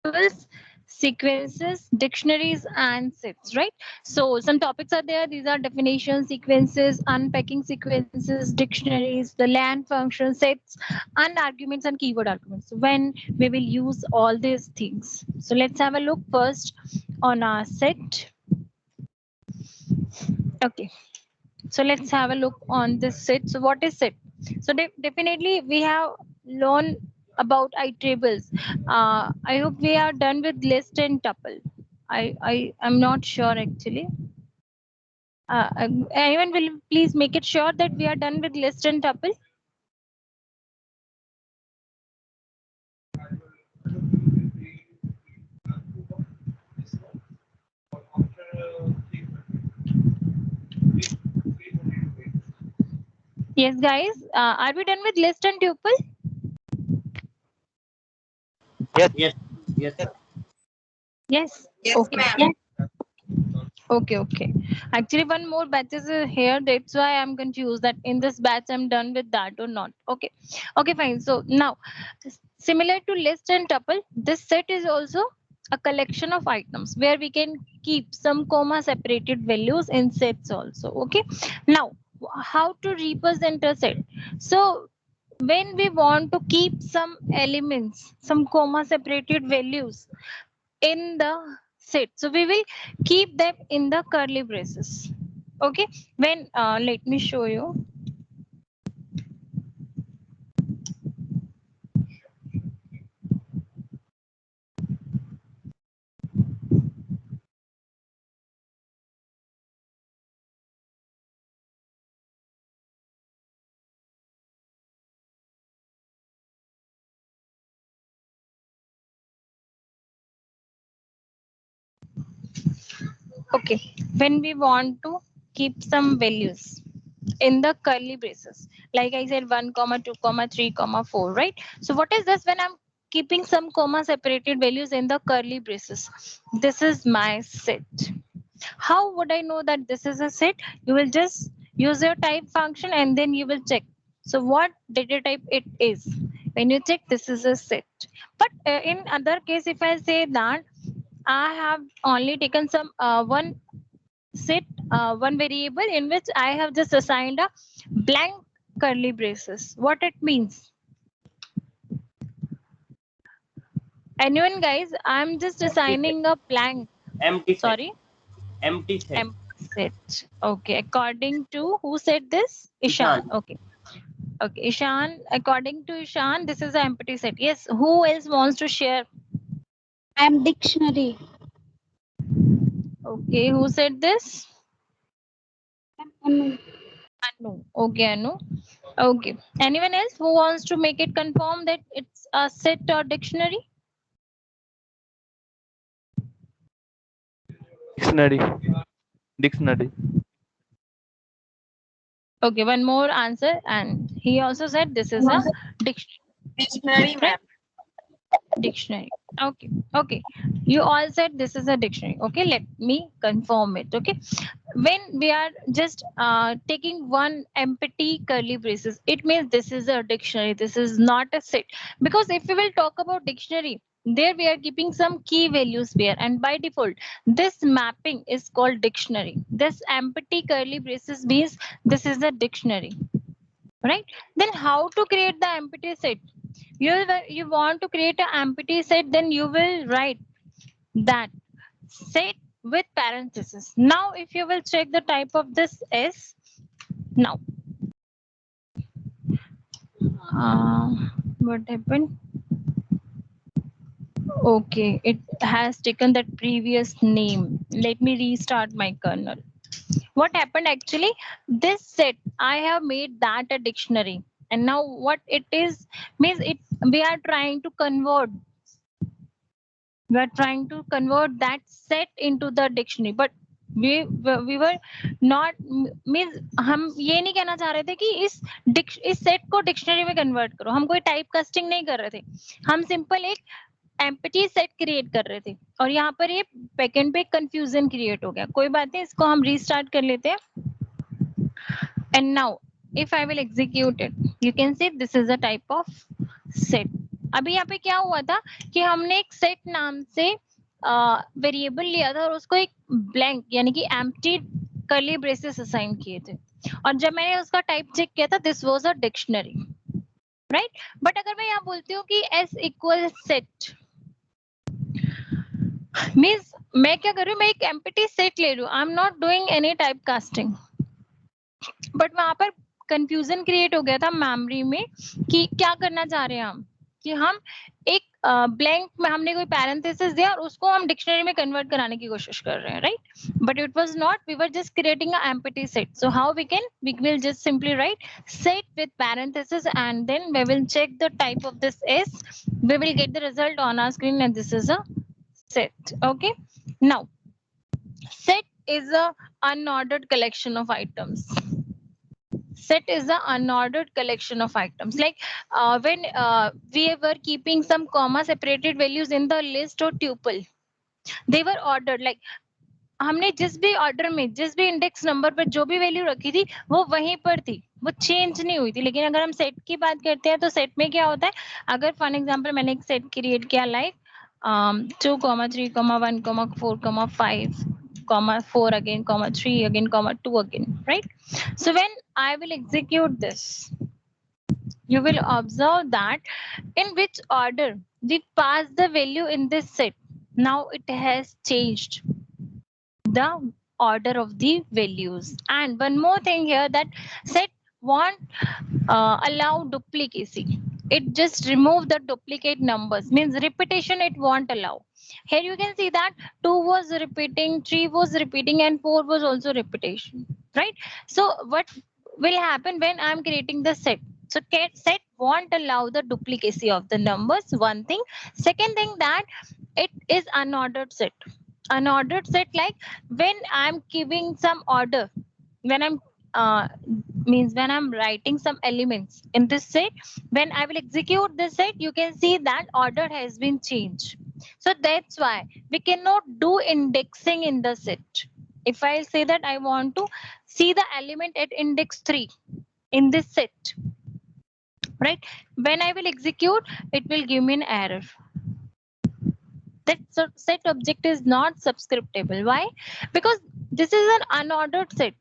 tables, sequences, dictionaries, and sets, right? So some topics are there. These are definitions, sequences, unpacking sequences, dictionaries, the land function, sets, and arguments and keyword arguments. When we will use all these things. So let's have a look first on our set. Okay. So let's have a look on this set. So what is set? So definitely we have learned about itables. I hope we are done with list and tuple. I am not sure actually. Anyone will please make it sure that we are done with list and tuple. Yes, guys. Are we done with list and tuple? Yes. Yes. Yes, sir. Yes. Yes, Okay. ma'am. Okay. Actually, one more batch is here. That's why I'm confused that in this batch I'm done with that or not. Okay, fine. So now, similar to list and tuple, this set is also a collection of items where we can keep some comma separated values in sets also. Okay. Now, how to represent a set? So when we want to keep some elements, some comma separated values in the set, so we will keep them in the curly braces. Okay, when let me show you. Okay, when we want to keep some values in the curly braces, like I said, 1 comma 2 comma 3 comma 4, right? So what is this? When I'm keeping some comma separated values in the curly braces, this is my set. How would I know that this is a set? You will just use your type function and then you will check. So what data type it is? When you check, this is a set. But in other case, if I say that I have only taken some one set, one variable in which I have just assigned a blank curly braces. What it means? Anyone, guys? I'm just assigning a blank. Empty set. Sorry. Empty set. Empty set. Okay. According to who said this? Ishan. Ishan. Okay. Ishan. According to Ishan, this is an empty set. Yes. Who else wants to share? I'm dictionary. Okay. Who said this? Anu. Anu. Okay, Anu. Okay. Anyone else who wants to make it confirm that it's a set or dictionary? Dictionary. Dictionary. Okay, one more answer, and he also said this is a Dictionary, ma'am. dictionary. Okay. You all said this is a dictionary. Okay, let me confirm it. Okay, when we are just taking one empty curly braces, it means this is a dictionary. This is not a set, because if we will talk about dictionary, there we are keeping some key values there, and by default this mapping is called dictionary. This empty curly braces means this is a dictionary, right? Then how to create the empty set? You want to create an empty set, then you will write that set with parenthesis. Now if you will check the type of this s, now what happened? Okay, it has taken that previous name. Let me restart my kernel. What happened actually? This set, I have made that a dictionary, and now what it is means, it we are trying to convert that set into the dictionary, but we were not means हम ये नहीं कहना चाह रहे थे कि इस set को डिक्शनरी में कन्वर्ट करो. हम कोई टाइप कास्टिंग नहीं कर रहे थे. हम सिंपल एक एम्प्टी सेट क्रिएट कर रहे थे, और यहाँ पर ये बैकएंड पे कंफ्यूजन क्रिएट हो गया. कोई बात नहीं, इसको हम रीस्टार्ट कर लेते हैं. And now if I will execute it, you can see this is a type of set. अभी यहाँ पे क्या हुआ था कि हमने एक सेट नाम से वेरिएबल लिया था और उसको एक ब्लैंक यानी कि एम्प्टी कर्ली ब्रेसेस असाइन किए थे, और जब मैंने उसका टाइप चेक किया था this was a dictionary, right. But अगर मैं यहाँ बोलती हूँ कि s इक्वल सेट, मीन्स मैं क्या कर रही हूँ, मैं एक एम्प्टी सेट ले रही हूँ, I am not doing any type casting. But वहां पर कंफ्यूजन क्रिएट हो गया था मेमोरी में कि क्या करना चाह रहे हैं हम, कि हम एक ब्लैंक में हमने कोई पैरेंथेसिस दिया और उसको हम डिक्शनरी में कन्वर्ट कराने की कोशिश कर रहे हैं, right. But it was not, we were just creating a empty set. So how we will just simply write set with parenthesis and then we will check the type of this s, we will get the result on our screen and this is a set. Okay, now set is a unordered collection of items. Set is the unordered collection of items, like when we were keeping some comma separated values in the list or tuple, they were ordered, like हमने जिस भी order में जिस भी index number पर जो भी value रखी थी वो वहीं पर थी, वो चेंज नहीं हुई थी। लेकिन अगर हम सेट की बात करते हैं तो सेट में क्या होता है, अगर फॉर एग्जांपल मैंने एक सेट क्रिएट किया like 2, 3, 1, 4, 5, 4 again, 3 again, 2 again, right? So when I will execute this, you will observe that in which order we pass the value in this set, now it has changed the order of the values. And one more thing here, that set won't allow duplicacy, it just remove the duplicate numbers, means repetition it won't allow. Here you can see that 2 was repeating, 3 was repeating, and 4 was also repetition, right? So what will happen when I'm creating the set, so set won't allow the duplicacy of the numbers, one thing. Second thing, that it is unordered set. Unordered set, like when I'm giving some order, when I'm means when I'm writing some elements in this set, when I will execute this set, you can see that order has been changed. So that's why we cannot do indexing in the set. If I say that I want to see the element at index 3 in this set, right, when I will execute, it will give me an error. That set object is not subscriptable. Why? Because this is an unordered set.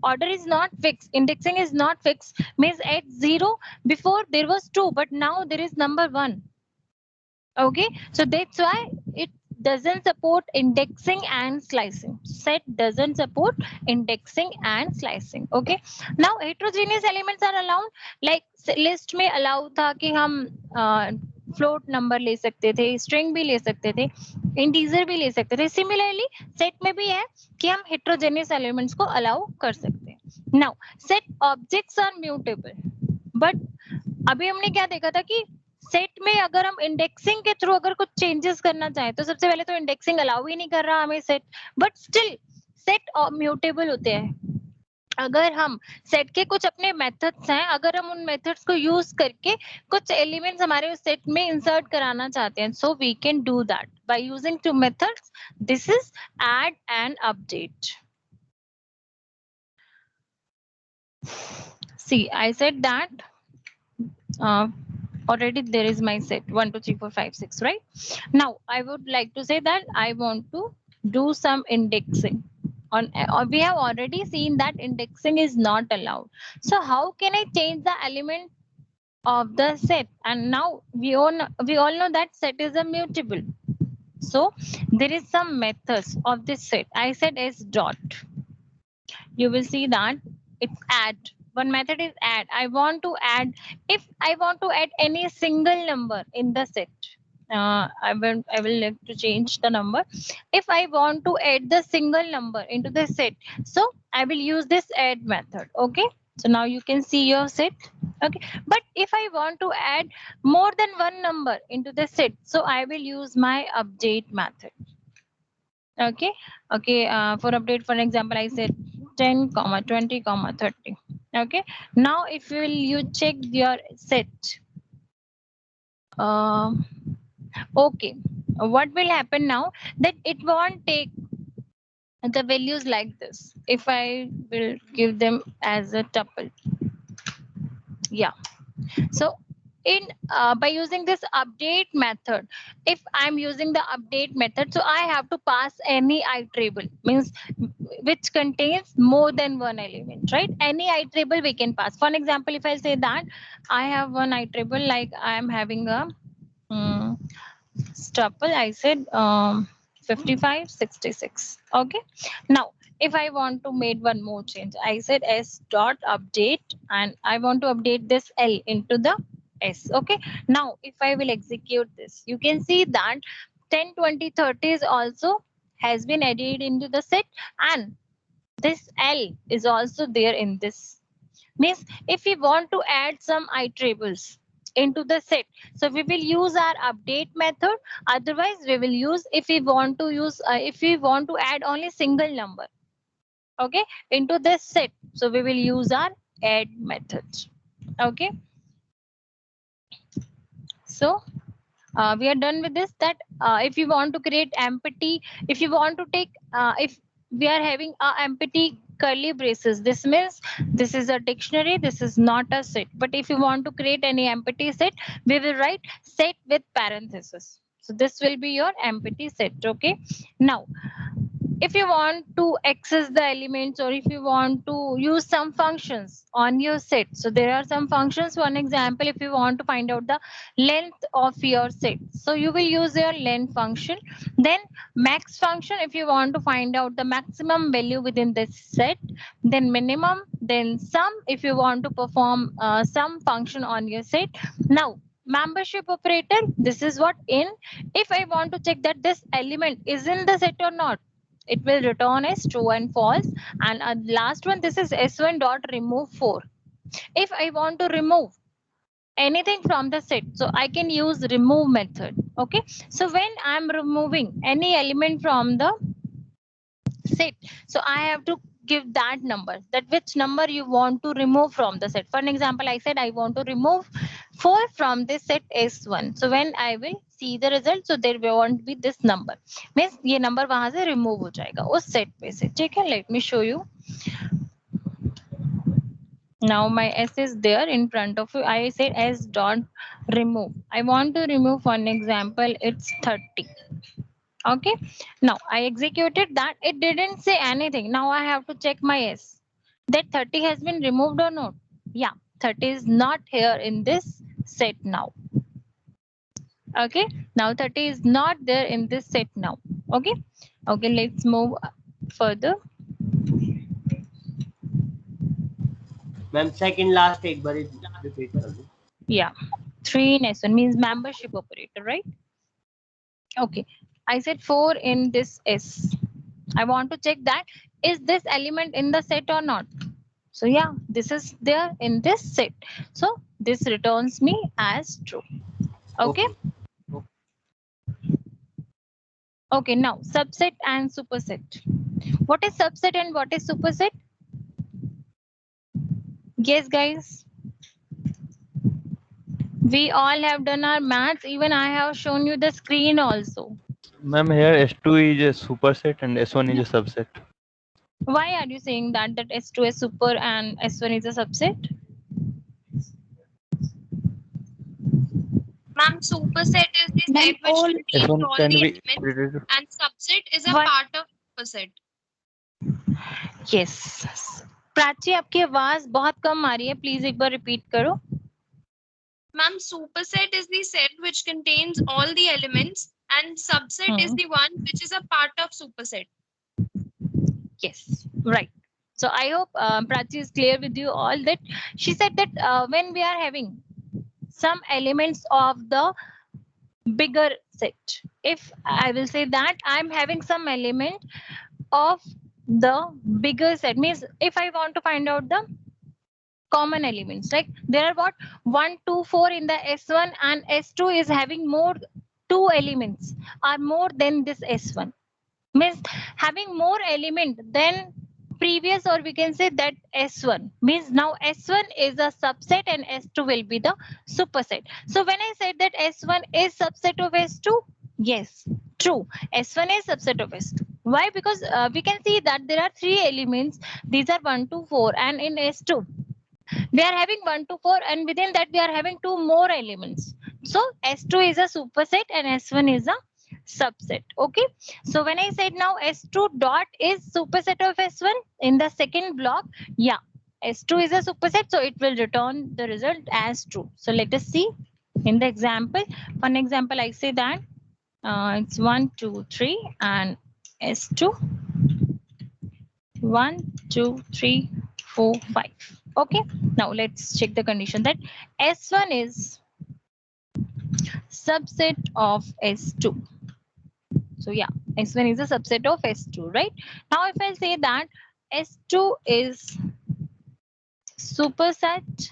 Order is not fixed. Indexing is not fixed. Means at 0, before there was 2, but now there is number 1. Okay, so that's why it doesn't support indexing and slicing. Set doesn't support indexing and slicing. Okay, now heterogeneous elements are allowed, like list में allow था कि हम float number ले सकते थे, string भी ले सकते थे, integer भी ले सकते थे. Similarly set में भी है कि हम heterogeneous elements को allow कर सकते हैं. Now set objects are mutable, but अभी हमने क्या देखा था कि सेट में अगर हम इंडेक्सिंग के थ्रू अगर कुछ चेंजेस करना चाहें तो सबसे पहले तो इंडेक्सिंग अलाउ ही नहीं कर रहा हमें set, but still set mutable होते हैं. अगर हम सेट के कुछ अपने मेथड्स हैं, अगर हम उन मेथड्स को यूज करके कुछ एलिमेंट्स हमारे उस सेट में इंसर्ट कराना चाहते हैं, so we can do that by using two methods. This is add and update. See, I said that already there is my set 1, 2, 3, 4, 5, 6, right? Now I would like to say that I want to do some indexing on. We have already seen that indexing is not allowed. So how can I change the element of the set? And now we all know that set is a mutable. So there is some methods of this set. I said s dot. You will see that it's add. One method is add. I want to add, if I want to add any single number in the set, I will have to change the number. If I want to add the single number into the set, so I will use this add method. Okay, so now you can see your set. Okay, but if I want to add more than one number into the set, so I will use my update method. Okay, okay, for update, for example, I said 10, 20, 30. Okay, now if you check your set, okay, what will happen now, that it won't take the values like this. If I will give them as a tuple, yeah, so in by using this update method, if I'm using the update method, so I have to pass any iterable, means which contains more than one element, right? Any iterable we can pass. For an example, if I say that I have one iterable, like I am having a tuple, I said 55 66. Okay, now if I want to make one more change, I said s dot update, and I want to update this L into the S. Okay, now if I will execute this, you can see that 10 20 30 is also has been added into the set, and this L is also there in this. Means if we want to add some iterables into the set, so we will use our update method. Otherwise we will use, if we want to use if we want to add only single number, okay, into this set, so we will use our add method. Okay, so we are done with this. That if you want to create empty, if you want to take if we are having a empty curly braces, this means this is a dictionary, this is not a set. But if you want to create any empty set, we will write set with parenthesis, so this will be your empty set. Okay, now if you want to access the elements, or if you want to use some functions on your set, so there are some functions. One example, if you want to find out the length of your set, so you will use your length function. Then max function, if you want to find out the maximum value within this set. Then minimum, then sum, if you want to perform some function on your set. Now membership operator, this is what in, if I want to check that this element is in the set or not, it will return as true and false. And last one, this is s1 dot remove 4. If I want to remove anything from the set, so I can use remove method. Okay, so when I'm removing any element from the set, so I have to give that number, that which number you want to remove from the set. For an example, I said I want to remove 4 from this set s1. So when I will see the result, so there won't be this number, means ये number वहां से remove हो जाएगा उस set पे से. ठीक है, let me show you. Now my s is there in front of you. I said s dot remove. I want to remove, for an example, it's 30. Okay, now I executed that, it didn't say anything. Now I have to check my s, that 30 has been removed or not. Yeah, 30 is not here in this set now. Okay, now 30 is not there in this set now. Okay, okay, let's move further. Ma'am second last एक बार repeat कर दो. Yeah, 3 in s1 means membership operator, right? Okay, I said 4 in this s. I want to check that is this element in the set or not. So yeah, this is there in this set, so this returns me as true. Okay, okay, now subset and superset. What is subset and what is superset? Yes guys, we all have done our maths. Even I have shown you the screen also. Ma'am, here S2 is a superset and S1 is a subset. Why are you saying that S2 is super and S1 is a subset? Ma'am, superset is the Ma'am, set which all- contains S1 all can the be elements, treated. and subset is a What? part of superset. Yes. Prachi, आपकी आवाज बहुत कम आ रही है, please एक बार repeat करो. Ma'am, superset is the set which contains all the elements, and subset is the one which is a part of superset. Yes, right. So I hope Prachi is clear with you all that she said that when we are having some elements of the bigger set, if I will say that I'm having some element of the bigger set, means if I want to find out the common elements, like there are what 1 2 4 in the s1, and s2 is having more 2 elements are more than this s1, means having more element than previous, or we can say that s1, means now s1 is a subset and s2 will be the superset. So when I said that s1 is subset of s2, yes, true, s1 is subset of s2. Why? Because we can see that there are 3 elements, these are 1 2 4, and in s2 We are having 1 to 4, and within that we are having 2 more elements. So S2 is a superset and S1 is a subset. Okay. So when I said now S2 dot is superset of S1 in the second block, yeah, S2 is a superset, so it will return the result as true. So let us see in the example. For an example, I say that it's 1, 2, 3 and S2 1, 2, 3, 4, 5. Okay. Now let's check the condition that S1 is subset of S2. So yeah, S1 is a subset of S2, right? Now if I say that S2 is superset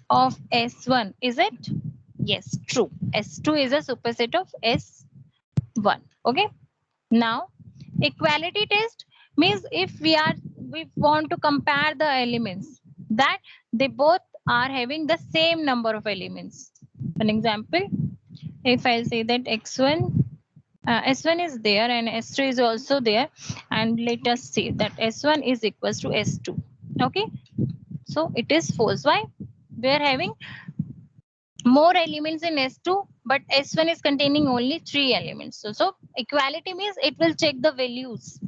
of S1, is it? Yes, true. S2 is a superset of S1. Okay. Now equality test means if we want to compare the elements that they both are having the same number of elements. For example, if I say that x1 S1 is there and S2 is also there, and let us say that S1 is equals to S2. Okay, so it is false. Why? We are having more elements in S2, but S1 is containing only 3 elements. So equality means it will check the values.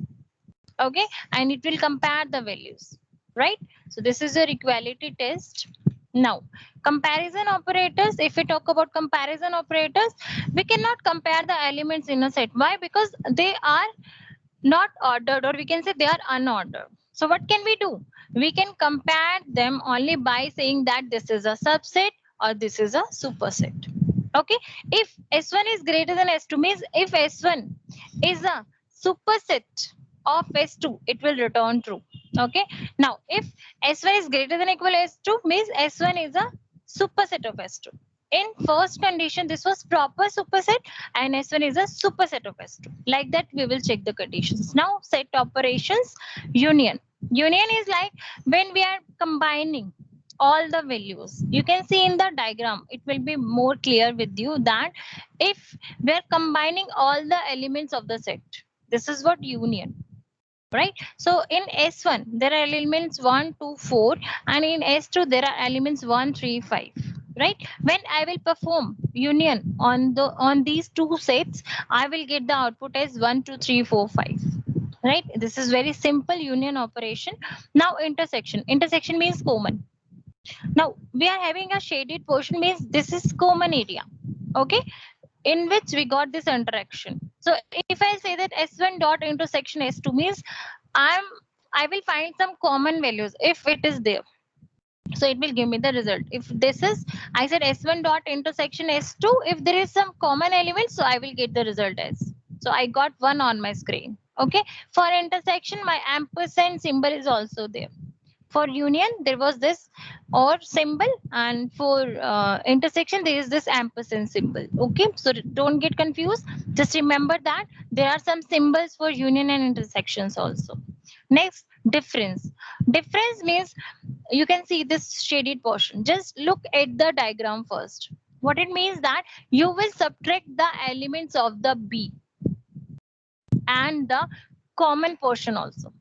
Okay, and it will compare the values, right? So this is your equality test. Now comparison operators, if we talk about comparison operators, we cannot compare the elements in a set. Why? Because they are not ordered, or we can say they are unordered. So what can we do? We can compare them only by saying that this is a subset or this is a superset. Okay, if S1 is greater than S2 means if S1 is a superset of S2, it will return true. Okay, now if S1 is greater than or equal to S2 means S1 is a superset of S2. In first condition, this was proper superset and S1 is a superset of S2. Like that, we will check the conditions. Now set operations, union. Union is like when we are combining all the values. You can see in the diagram, it will be more clear with you that if we are combining all the elements of the set, this is what union. Right? So in S1, there are elements 1, 2, 4, and in S2, there are elements 1, 3, 5. Right? When I will perform union on these two sets, I will get the output as 1, 2, 3, 4, 5. Right? This is very simple union operation. Now intersection. Intersection means common. Now we are having a shaded portion means this is common area. Okay? In which we got this interaction. So if I say that S1 dot intersection S2 means I will find some common values if it is there. So it will give me the result. If this is, I said S1 dot intersection S2, if there is some common element, so I will get the result as. So I got 1 on my screen. Okay. For intersection, my ampersand symbol is also there. For union, there was this or symbol, and for intersection, there is this ampersand symbol. Okay, so don't get confused. Just remember that there are some symbols for union and intersections also. Next, difference. Difference means you can see this shaded portion. Just look at the diagram first. What it means that you will subtract the elements of the B and the common portion also.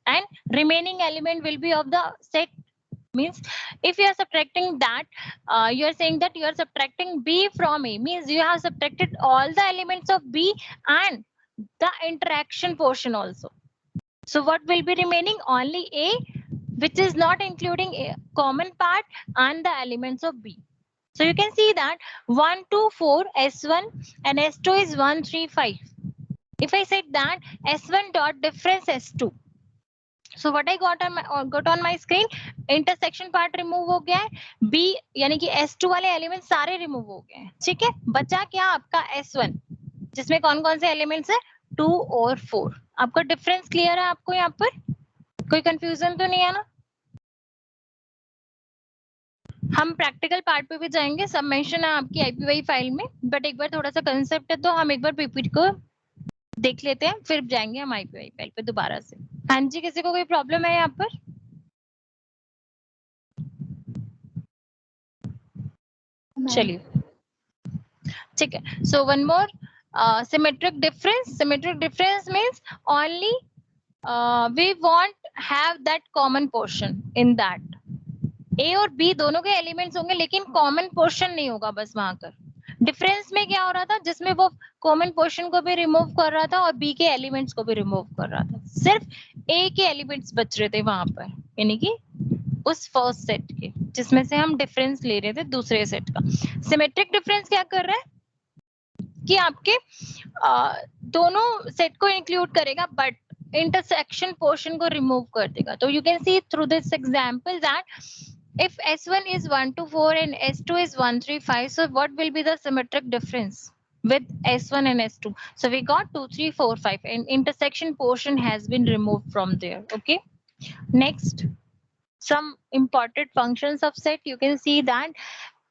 And remaining element will be of the set. Means if you are subtracting that, you are saying that you are subtracting B from A, means you have subtracted all the elements of B and the interaction portion also. So what will be remaining? Only A, which is not including a common part and the elements of B. So you can see that 1, 2, 4, S1 and S2 is 1, 3, 5. If I said that S1 dot difference S2, so what I got on my screen, intersection part remove हो गया है, B यानी कि S2 वाले element सारे remove हो गए हैं. ठीक है, बचा क्या आपका S1 जिसमें कौन कौन से एलिमेंट्स है 2 और 4. आपका डिफरेंस क्लियर है? आपको यहाँ पर कोई कंफ्यूजन तो नहीं है ना? हम प्रैक्टिकल पार्ट पे भी जाएंगे, सब मेंशन है आपकी आईपीवाई फाइल में, बट एक बार थोड़ा सा कंसेप्ट है तो हम एक बार पीपीटी को देख लेते हैं, फिर जाएंगे हम आईपीवाई फाइल पे दोबारा से. हाँ जी, किसी को कोई प्रॉब्लम है यहाँ पर? चलिए ठीक है. So one more, symmetric difference. Symmetric difference means only we won't have that common portion in that. ए और बी दोनों के एलिमेंट्स होंगे लेकिन कॉमन पोर्शन नहीं होगा बस वहां पर। डिफरेंस में क्या हो रहा था, जिसमें वो कॉमन पोर्शन को भी रिमूव कर रहा था और बी के एलिमेंट्स को भी रिमूव कर रहा था, सिर्फ ए के एलिमेंट्स बच रहे थे वहां पर, यानी कि उस फर्स्ट सेट के जिसमें से हम डिफरेंस ले रहे थे दूसरे सेट का। सिमेट्रिक डिफरेंस क्या कर रहा है कि आपके दोनों सेट को इंक्लूड करेगा बट इंटरसेक्शन पोर्शन को रिमूव कर देगा। तो you can see through this example that if S1 is 1 to 4 and S2 is 1, 3, 5, so what will be the symmetric difference with S1 and S2? So we got 2, 3, 4, 5 and intersection portion has been removed from there. Okay. Next, some important functions of set. You can see that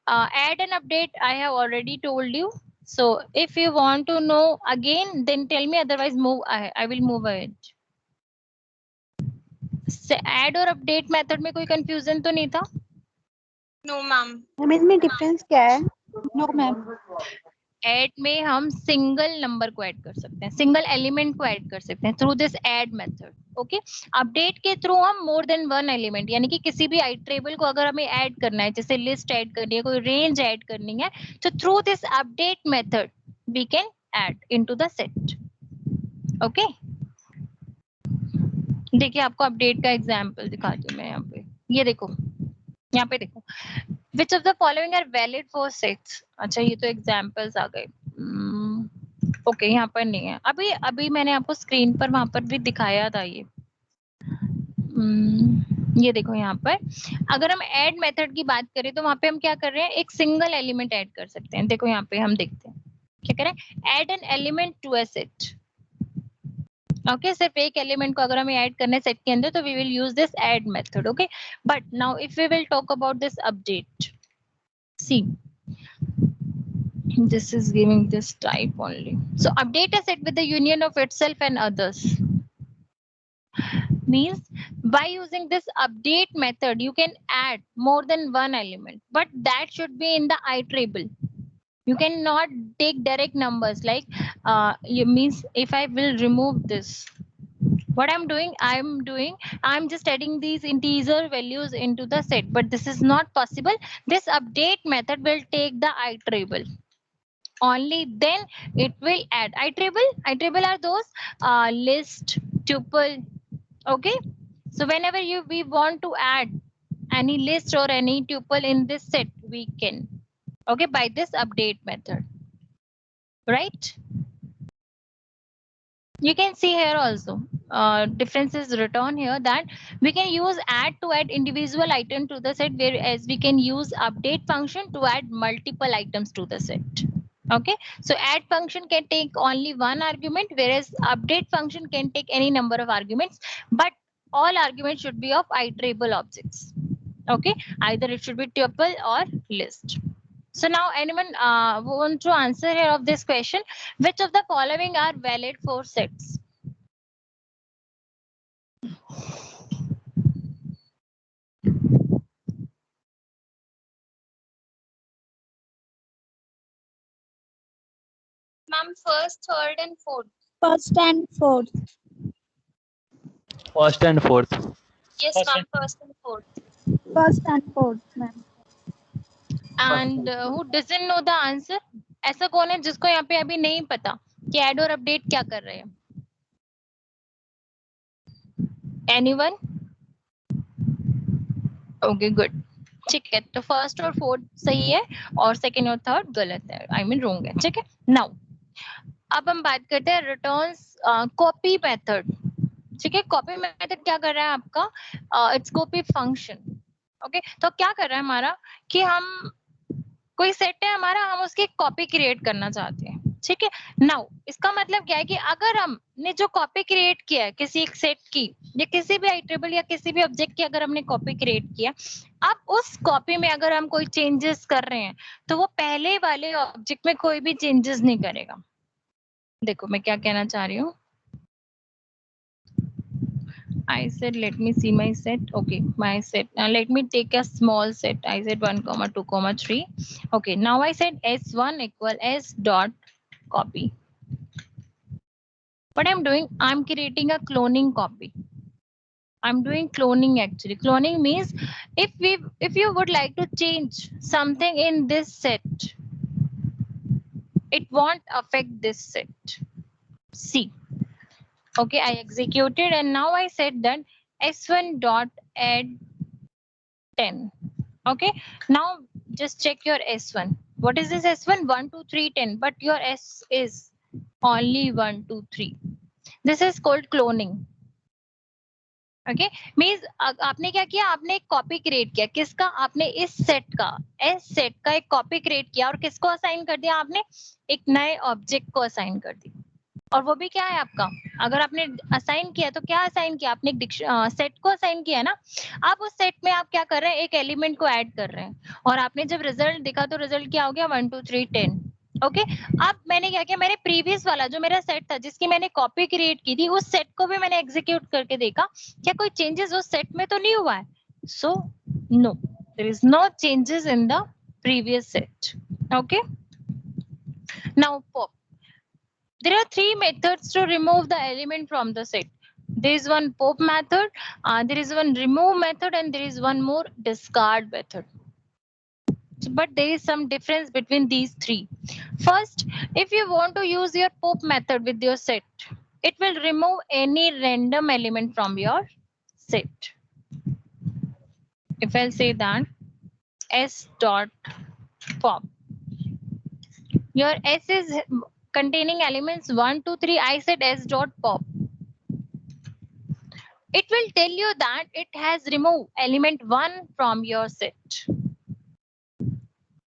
add and update I have already told you. So if you want to know again, then tell me, otherwise move I will move ahead. Add और update method में कोई confusion तो नहीं था? No, ma'am. इनमें difference क्या है? No ma'am. Add में हम सिंगल नंबर को ऐड कर सकते हैं, सिंगल एलिमेंट को ऐड कर सकते हैं through this add method. Okay, update के थ्रू हम मोर देन वन एलिमेंट, यानी कि किसी भी आइटरेबल को अगर हमें ऐड करना है, जैसे लिस्ट ऐड करनी है, कोई रेंज ऐड करनी है, तो through this update method we can add into the set. Okay, देखिए आपको अपडेट का एग्जांपल दिखाती हूँ मैं यहाँ पे। ये देखो, यहाँ पे देखो, which of the following are valid for sets? अच्छा, ये तो एग्जांपल्स आ गए। ओके, यहाँ पर नहीं है अभी। अभी मैंने आपको स्क्रीन पर वहां पर भी दिखाया था ये। ये देखो यहाँ पर, अगर हम ऐड मेथड की बात करें तो वहां पे हम क्या कर रहे हैं, एक सिंगल एलिमेंट ऐड कर सकते हैं। देखो यहाँ पे हम देखते हैं क्या करें, add an element to a set. Okay, सिर्फ एक एलिमेंट को अगर हमें ऐड करना है सेट के अंदर तो we will use this add method. Okay, but now if we will talk about this update, see this is giving this type only. So update a set with the union of itself and others. Means by using this update method you can add more than one element, but that should be in the iterable. You cannot take direct numbers like you means if I will remove this, what I'm just adding these integer values into the set, but this is not possible. This update method will take the iterable, only then it will add iterable. Iterable are those list, tuple. Okay, so whenever we want to add any list or any tuple in this set, we can, okay, by this update method, right? You can see here also difference is written here that we can use add to add individual item to the set, whereas we can use update function to add multiple items to the set. Okay, so add function can take only one argument, whereas update function can take any number of arguments, but all arguments should be of iterable objects. Okay, either it should be tuple or list. So now anyone want to answer here of this question, which of the following are valid for sets? Ma'am, first, third, and fourth. First and fourth. First and fourth. Yes, ma'am, first and fourth. First and fourth ma'am. And who doesn't know the answer? ऐसा कौन है जिसको यहाँ पे अभी नहीं पता कि ऐड और अपडेट क्या कर रहे हैं? Anyone? Okay, good. ठीक है, तो फर्स्ट और फोर्थ सही है और सेकेंड और थर्ड गलत है, आई मीन रॉन्ग है। ठीक है, नाउ अब हम बात करते हैं रिटर्न्स कॉपी मेथड। ठीक है, कॉपी मेथड क्या कर रहा है आपका, इट्स कॉपी फंक्शन। ओके, तो क्या कर रहा है हमारा कि हम कोई सेट है हमारा, हम उसकी कॉपी क्रिएट करना चाहते हैं। ठीक है, नाउ इसका मतलब क्या है कि अगर हमने जो कॉपी क्रिएट किया है किसी एक सेट की या किसी भी आइटरेबल या किसी भी ऑब्जेक्ट की, अगर हमने कॉपी क्रिएट किया, अब उस कॉपी में अगर हम कोई चेंजेस कर रहे हैं तो वो पहले वाले ऑब्जेक्ट में कोई भी चेंजेस नहीं करेगा। देखो मैं क्या कहना चाह रही हूँ, I said let me see my set. Okay, my set. Now let me take a small set. I said 1, 2, 3. Okay, now I said S1 equal S dot copy. What I'm doing, I'm creating a cloning copy. I'm doing cloning actually. Cloning means if you would like to change something in this set, it won't affect this set. See, okay, I executed and now I said that s1 dot add 10. Okay, now just check your s1. What is this s1? 1 2 3 10, but your s is only 1 2 3. This is called cloning. Okay means आपने क्या किया, आपने एक copy create किया, किसका, आपने इस set का, एस सेट का एक कॉपी क्रिएट किया और किसको असाइन कर दिया, आपने एक नए ऑब्जेक्ट को असाइन कर दिया। और वो भी क्या है आपका, अगर आपने असाइन किया तो क्या असाइन किया, आपने एक सेट को असाइन किया ना। आप उस सेट में आप क्या कर रहे हैं, एक एलिमेंट को ऐड कर रहे हैं और आपने जब रिजल्ट देखा तो रिजल्ट क्या हो गया, 1 2 3 10। ओके अब मैंने क्या किया, मैंने प्रीवियस वाला जो मेरा सेट था जिसकी मैंने कॉपी क्रिएट की थी, उस सेट को भी मैंने एग्जीक्यूट करके देखा क्या कोई चेंजेस उस सेट में तो नहीं हुआ है। So no, there is no changes in the previous set. Okay now pop, there are three methods to remove the element from the set. There is one pop method, there is one remove method, and there is one more discard method. But there is some difference between these three. First, if you want to use your pop method with your set, it will remove any random element from your set. If I'll say that s dot pop, your s is containing elements 1 2 3, I said s dot pop. It will tell you that it has removed element 1 from your set.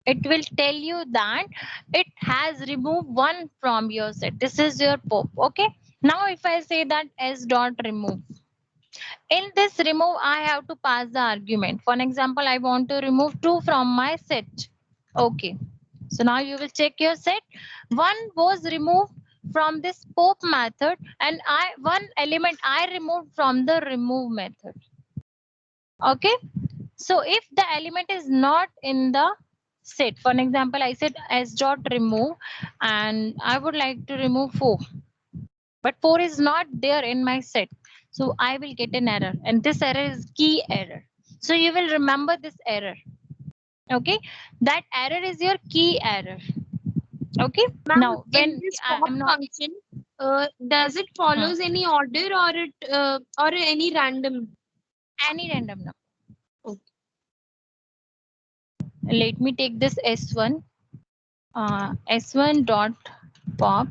It will tell you that it has removed 1 from your set. This is your pop. Okay, now if I say that s dot remove, in this remove I have to pass the argument. For an example, I want to remove 2 from my set. Okay, so now you will check your set. 1 was removed from this pop method and one element I removed from the remove method. Okay, so if the element is not in the set, for an example, I said s dot remove and I would like to remove 4, but 4 is not there in my set, so I will get an error, and this error is key error. So you will remember this error. Okay, that error is your key error. Okay, Ma'am, now when in this I pop am not function, does it follows any order or it or any random? any random number. Okay. Let me take this s1, s1 dot pop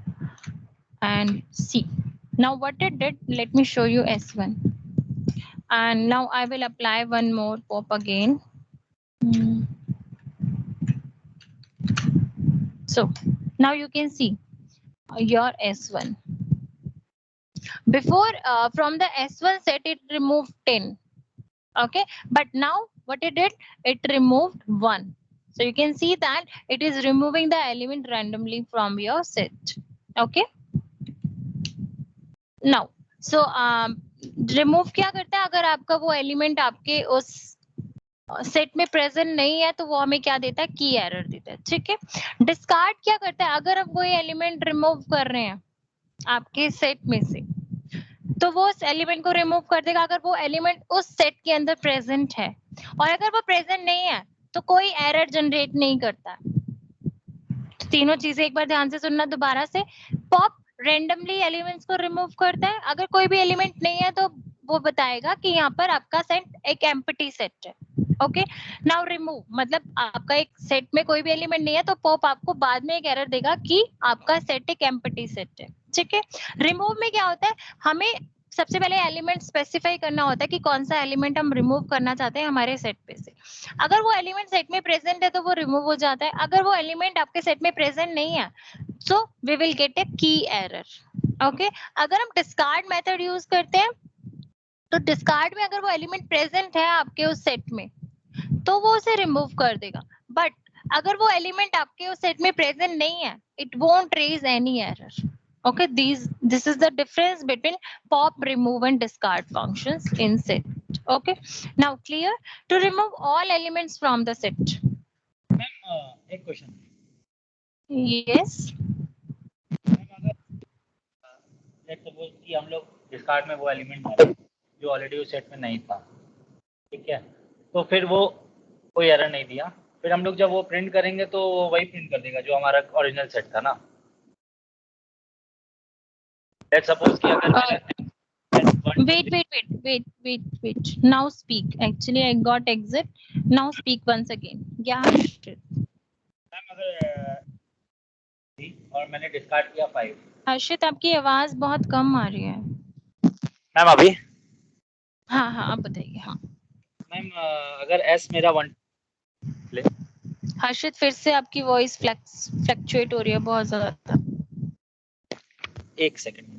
and see. Now what it did, let me show you s1, and now I will apply one more pop again. So now you can see your s1. Before from the s1 set it removed 10. Okay, but now what it did, it removed 1. So you can see that it is removing the element randomly from your set. Okay, now so remove क्या करता है, अगर आपका वो element आपके उस set में present नहीं है तो वो हमें क्या देता है, की एरर देता है। ठीक है, डिस्कार्ड क्या करता है, अगर आप कोई एलिमेंट रिमूव कर रहे हैं आपके सेट में से तो वो उस एलिमेंट को रिमूव कर देगा अगर वो एलिमेंट उस सेट के अंदर प्रेजेंट है, और अगर वो प्रेजेंट नहीं है तो कोई एरर जनरेट नहीं करता है। तो तीनों चीजें एक बार ध्यान से सुनना दोबारा से। पॉप रेंडमली एलिमेंट्स को रिमूव करता है, अगर कोई भी एलिमेंट नहीं है तो वो बताएगा कि यहाँ पर आपका सेट एक एम्प्टी सेट है। ओके, नाउ रिमूव मतलब आपका एक सेट में कोई भी एलिमेंट नहीं है तो पॉप आपको बाद में एक एरर देगा कि आपका सेट एक एम्प्टी सेट है। ठीक है, रिमूव में क्या होता है, हमें सबसे पहले एलिमेंट स्पेसिफाई करना होता है कि कौन सा एलिमेंट हम रिमूव करना चाहते हैं हमारे सेट पे से। अगर वो एलिमेंट सेट में प्रेजेंट है तो वो रिमूव हो जाता है, अगर वो एलिमेंट आपके सेट में प्रेजेंट नहीं है so we will get a key error. Okay, अगर हम डिस्कार्ड मेथड यूज करते हैं तो डिस्कार्ड में अगर वो एलिमेंट प्रेजेंट है आपके उस सेट में तो वो उसे रिमूव कर देगा, बट अगर वो एलिमेंट आपके उस सेट में प्रेजेंट नहीं है it won't raise any error. Okay, this is the difference between pop, remove and discard functions in set. Okay, now clear? To remove all elements from the set. Ma'am एक question. Yes. Ma'am अगर let's suppose कि हम लोग discard में वो element डालें जो already उस सेट में नहीं था, ठीक है। तो फिर वो कोई एरर नहीं दिया, फिर हम लोग जब वो प्रिंट करेंगे तो वो वही प्रिंट कर देगा जो हमारा ओरिजिनल सेट था ना। लेट्स सपोज कि अगर मैंने Wait. Now speak. Actually, I got exit. Now speak once again. Yeah, Harshit. Ma'am अगर और मैंने डिस्कार्ड किया 5, हर्षित, आपकी आवाज बहुत कम आ रही है। मैम अभी हाँ, आप बताइए। हाँ, मैम अगर एस मेरा 1 हर्षित, फिर से आपकी वॉइस फ्लक्चुएट हो रही है बहुत ज्यादा। 1 सेकंड।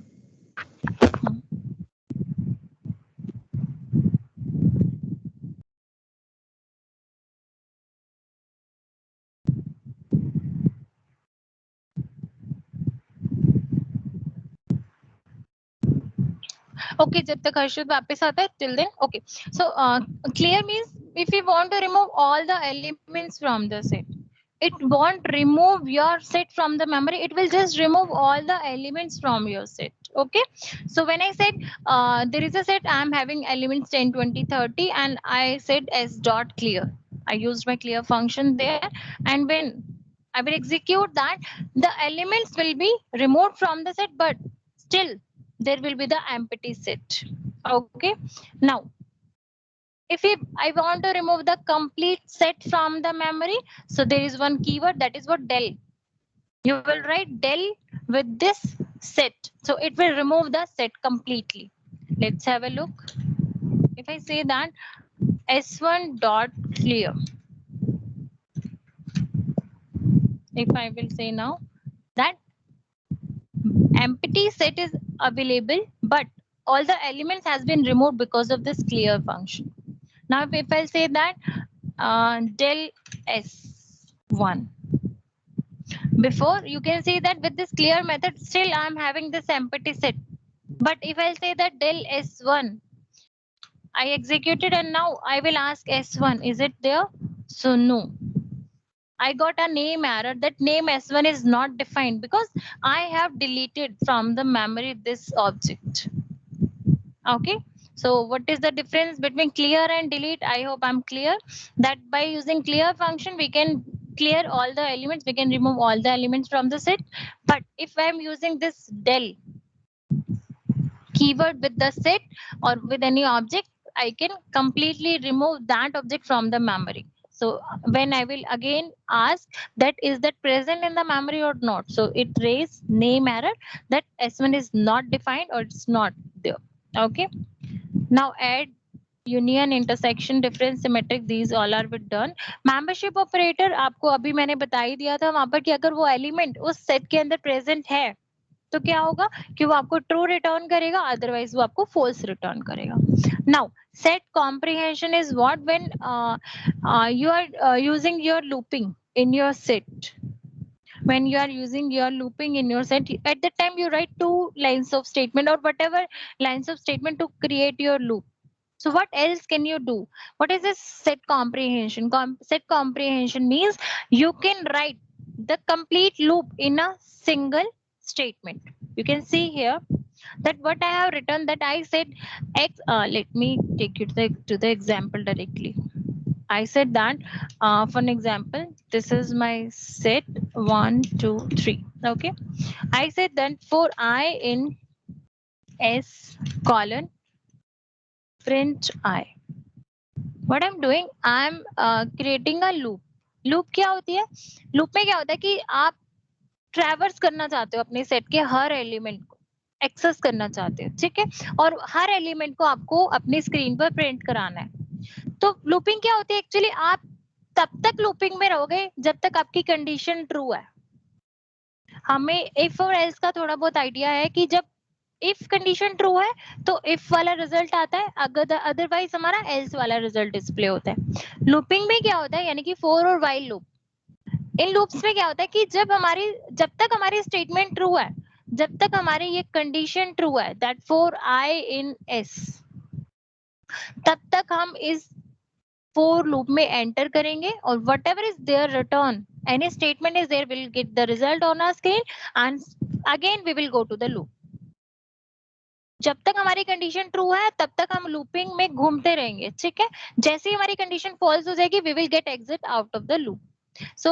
Okay, जब तक हर्षित वापस आता है, till then, okay. So, clear means if you want to remove all the elements from the set, it won't remove your set from the memory. It will just remove all the elements from your set. Okay. So when I said there is a set, I am having elements 10, 20, 30, and I said s dot clear. I used my clear function there, and when I will execute that, the elements will be removed from the set, but still there will be the empty set. Okay. Now, if I want to remove the complete set from the memory, so there is one keyword, that is what del. You will write del with this set. So it will remove the set completely. Let's have a look. If I say that s1 dot clear, if I will say now that empty set is available, but all the elements has been removed because of this clear function. Now if I say that del s1, before you can see that with this clear method still I am having this empty set, but if I say that del s1, I executed and now I will ask s1, is it there? So no, I got a name error, that name s1 is not defined because I have deleted from the memory this object. Okay, so what is the difference between clear and delete? I hope I'm clear that by using clear function we can clear all the elements, we can remove all the elements from the set. But if I'm using this del keyword with the set or with any object, I can completely remove that object from the memory. So when I will again ask that is that present in the memory or not, so it raise name error that s1 is not defined or it's not there. Okay. Now add union, intersection, difference, symmetric, these all are with done. Membership operator आपको अभी मैंने बता ही दिया था वहां पर कि अगर वो एलिमेंट उस सेट के अंदर प्रेजेंट है तो क्या होगा कि वो आपको ट्रू रिटर्न करेगा, अदरवाइज वो आपको फॉल्स रिटर्न करेगा. Now set comprehension is what when you are using your looping in your set. When you are using your looping in your set, at that time you write 2 lines of statement or whatever lines of statement to create your loop. So what else can you do? What is this set comprehension? Set comprehension means you can write the complete loop in a single statement. You can see here that what I have written, that I said x. Let me take you to the example directly. I said that for an example, this is my set 1, 2, 3. Okay. I said that for I in S colon print I. What I'm doing, I'm creating a loop. Loop क्या होती है? Loop में क्या होता है कि आप traverse करना चाहते हो अपने सेट के हर एलिमेंट को, एक्सेस करना चाहते हो, ठीक है, और हर एलिमेंट को आपको अपनी स्क्रीन पर प्रिंट कराना है. तो लूपिंग क्या होती है? एक्चुअली आप तब तक लूपिंग में रहोगे जब तक आपकी कंडीशन ट्रू है. हमें इफ और एल्स का थोड़ा बहुत आइडिया है कि जब इफ कंडीशन ट्रू है तो इफ वाला रिजल्ट आता है, अगर अदरवाइज हमारा एल्स वाला रिजल्ट डिस्प्ले होता है. लूपिंग में क्या होता है, यानी कि फॉर और व्हाइल लूप. इन लूप्स में क्या होता है कि जब तक हमारी स्टेटमेंट ट्रू है, जब तक हमारी ये कंडीशन ट्रू है, that for I in S, तब तक हम इस फॉर लूप में एंटर करेंगे और whatever is there return, any statement is there, will get the result on our screen and again we will go to the loop. जब तक हमारी कंडीशन ट्रू है तब तक हम लूपिंग में घूमते रहेंगे, ठीक है। जैसे ही हमारी कंडीशन फॉल्स हो जाएगी we will get exit out of the loop. So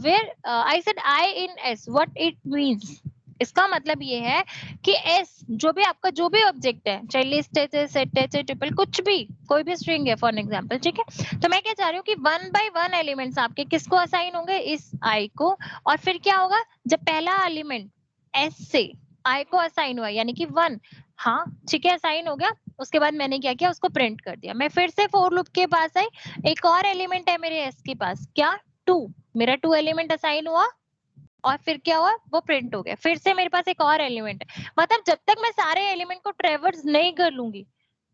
where I said I in S, what it means, इसका मतलब ये है कि एस जो भी आपका जो भी ऑब्जेक्ट है, चाहे लिस्ट है, सेट है, ट्रिपल, कुछ भी, कोई भी स्ट्रिंग है फॉर एग्जांपल, ठीक है। तो मैं क्या चाह रही हूँ कि 1 by 1 एलिमेंट्स आपके किसको असाइन होंगे, इस आई को, और फिर क्या होगा जब पहला एलिमेंट एस से आई को असाइन हुआ यानी कि 1, हाँ ठीक है, असाइन हो गया, उसके बाद मैंने क्या किया, उसको प्रिंट कर दिया। मैं फिर से फॉर लूप के पास आई, एक और एलिमेंट है मेरे एस के पास, क्या 2, मेरा 2 एलिमेंट असाइन हुआ और फिर क्या हुआ, वो प्रिंट हो गया। फिर से मेरे पास एक और एलिमेंट है, मतलब जब तक मैं सारे एलिमेंट को ट्रेवर्स नहीं कर लूंगी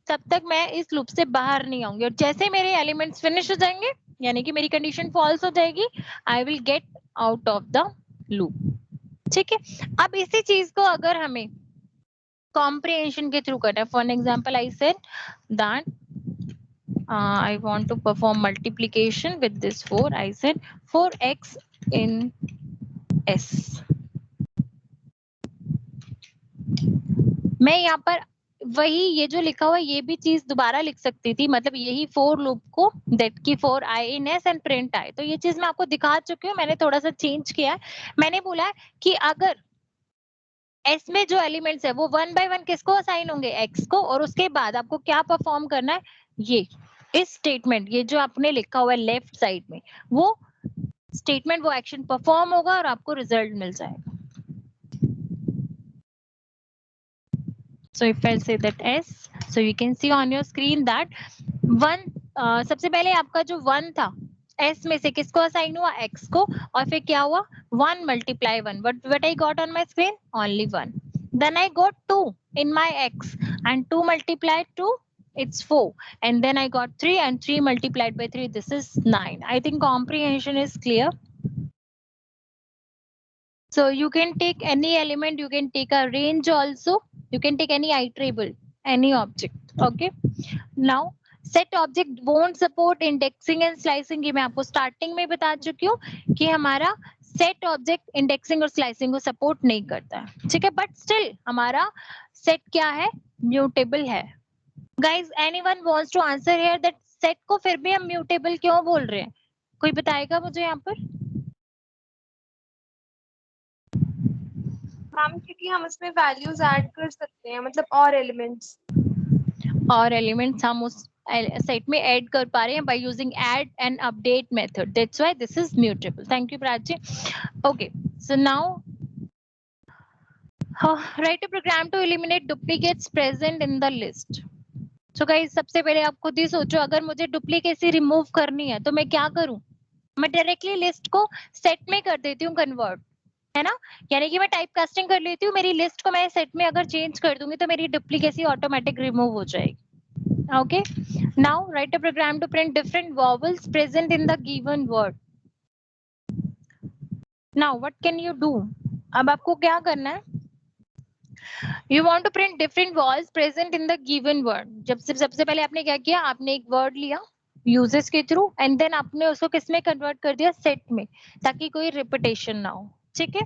तब तक मैं इस लूप से बाहर नहीं आऊंगी, और जैसे मेरे एलिमेंट्स फिनिश हो जाएंगे यानी कि मेरी कंडीशन फॉल्स हो जाएगी, I will get out of the loop, ठीक है। अब इसी चीज को अगर हमें कॉम्प्रिहेंशन के थ्रू करना है, for example I said that I want to perform multiplication with this 4. I said 4x in S. मैं यहाँ पर वही ये जो लिखा हुआ है ये भी चीज दोबारा लिख सकती थी, मतलब यही फॉर लूप को दैट की 4 I in S and print I, तो ये चीज मैं आपको दिखा चुकी हूँ, मैंने थोड़ा सा चेंज किया है। मैंने बोला है कि अगर S में जो एलिमेंट्स है वो 1 by 1 किसको असाइन होंगे, X को, और उसके बाद आपको क्या परफॉर्म करना है, ये इस स्टेटमेंट, ये जो आपने लिखा हुआ है लेफ्ट साइड में, वो स्टेटमेंट, वो एक्शन परफॉर्म होगा और आपको रिजल्ट मिल जाएगा। So if I say that S, so you can see on your screen that 1, सबसे पहले आपका जो 1 था S में से किसको असाइन हुआ, X को, और फिर क्या हुआ 1 multiply 1, what I got on my screen, only 1. Then I got 2 in my X and 2 multiplied 2, it's 4, and then I got 3 and 3 multiplied by 3, this is 9. I think comprehension is clear. So you can take any element, you can take a range also, you can take any iterable, any object, okay. Now set object won't support indexing and slicing, ये मैं आपको starting में बता चुकी हूँ कि हमारा set object indexing और slicing को support नहीं करता है, ठीक है, but still हमारा set क्या है, mutable है। Guys, anyone wants to answer here that set को फिर भी हम mutable क्यों बोल रहे हैं, कोई बताएगा मुझे यहाँ पर? मैम क्योंकि हम उसमें वैल्यूज ऐड कर सकते हैं, मतलब और एलिमेंट्स, और एलिमेंट्स हम उस सेट में ऐड कर पा रहे हैं by using add and update method, that's why this is mutable. Thank you Prachi. Okay, so now write a program to eliminate duplicates present in the list. So guys, सबसे पहले आप खुद ही सोचो, अगर मुझे डुप्लीकेसी रिमूव करनी है तो मैं क्या करूं, मैं डायरेक्टली लिस्ट को सेट में कर देती हूँ कन्वर्ट, है ना, यानी कि मैं टाइप कास्टिंग कर लेती हूँ, मेरी लिस्ट को मैं सेट में अगर चेंज कर दूंगी तो मेरी डुप्लीकेसी ऑटोमेटिक रिमूव हो जाएगी। Okay, now write a program to print different vowels present in the given word. Now what can you do? अब आपको क्या करना है, you want to print different vowels present in the given word. जब सबसे पहले आपने क्या किया, आपने एक वर्ड लिया यूजेस के थ्रू एंड देन आपने उसको किस में कन्वर्ट कर दिया, सेट में, ताकि कोई रिपीटेशन ना हो, ठीक है।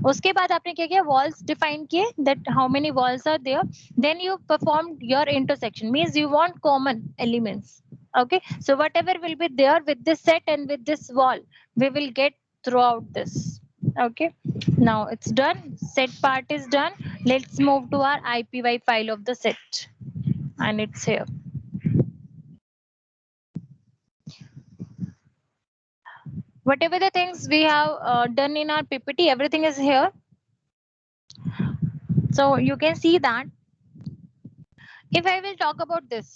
उसके बाद आपने क्या किया, वॉल्स डिफाइन किए, that how many vals are there, then you perform your intersection, means you want common elements, okay, so whatever will be there with this set and with this wall we will get throughout this, okay. Now it's done, set part is done, let's move to our IPY file of the set, and it's here. Whatever the things we have done in our PPT, everything is here. So you can see that if I will talk about this,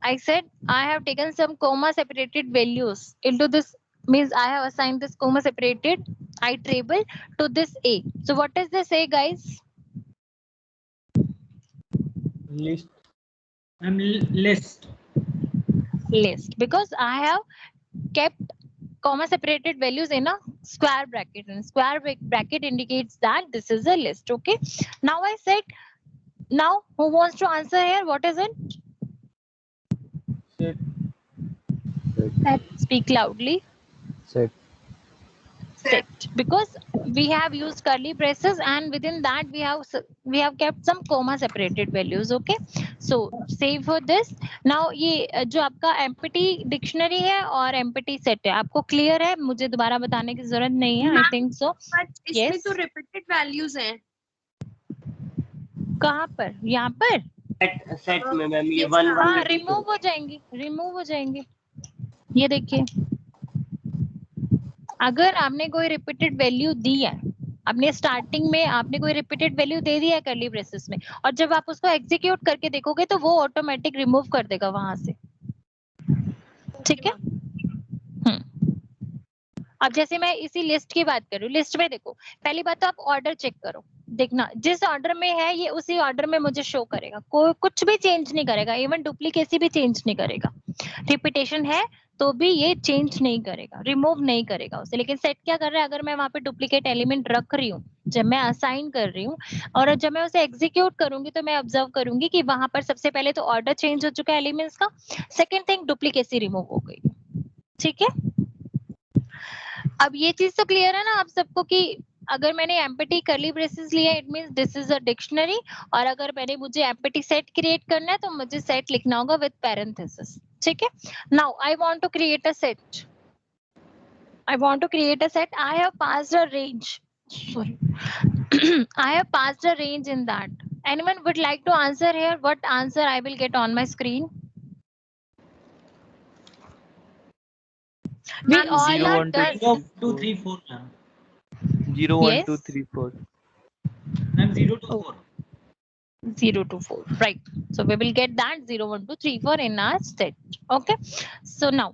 I said I have taken some comma separated values into this, means I have assigned this comma separated iterable to this A. So what is this A, guys? List. List. List, because I have kept comma separated values in a square bracket, and square bracket indicates that this is a list, okay. Now I said, now who wants to answer here, what is it? Set. Set. Speak loudly. Set. set because we have used curly braces and within that we have kept some comma separated values. Okay, so save for this. Now ये जो आपका empty dictionary है और empty set है, आपको clear है? मुझे दोबारा बताने की जरूरत नहीं है. I think so. बट इसमें Yes. तो रिपीटेड वैल्यूज हैं. कहाँ पर? यहाँ पर? सेट में मैम ये Yes, वन ma'am. हाँ, रिमूव हो जाएंगे. ये देखिए, अगर आपने कोई रिपीटेड वैल्यू दी है, आपने स्टार्टिंग में आपने कोई रिपीटेड वैल्यू दे दिया है कर्ली ब्रेसेस में, और जब आप उसको एग्जीक्यूट करके देखोगे तो वो ऑटोमेटिक रिमूव कर देगा वहां से. ठीक है. अब जैसे मैं इसी लिस्ट की बात करूं, लिस्ट में देखो, पहली बात तो आप ऑर्डर चेक करो, देखना जिस ऑर्डर में है ये उसी ऑर्डर में मुझे शो करेगा, कोई कुछ भी चेंज नहीं करेगा, इवन डुप्लीकेसी भी चेंज नहीं करेगा. रिपीटेशन है तो भी ये चेंज नहीं करेगा, रिमूव नहीं करेगा उसे. लेकिन सेट क्या कर रहा है, अगर मैं वहां पे डुप्लीकेट एलिमेंट रख रही हूँ, जब मैं असाइन कर रही हूँ और जब मैं उसे एग्जीक्यूट करूंगी तो मैं ऑब्जर्व करूंगी कि वहां पर सबसे पहले तो ऑर्डर चेंज हो चुका है एलिमेंट्स का, सेकेंड थिंग डुप्लीकेसी रिमूव हो गई. ठीक है. अब ये चीज तो क्लियर है ना आप सबको कि अगर मैंने एम्पटी कर्ली ब्रेसेस लिया it means this is a dictionary, और अगर मुझे एम्पटी सेट क्रिएट करना है तो मुझे सेट लिखना होगा विद पैरेंथेसिस. ठीक है. Now I want to create a set. I have passed a range. Sorry. I have passed a range in that. Anyone would like to answer here? What answer I will get on my screen? We Ma'am, all zero, are one, two, done. 0, 2, 3, 4 ma'am. 0, 1, Yes. 2, 3, 4. Ma'am 0 to Oh. 4. 0 to 4, right? So we will get that 0, 1, 2, 3, 4 in our set. Okay. So now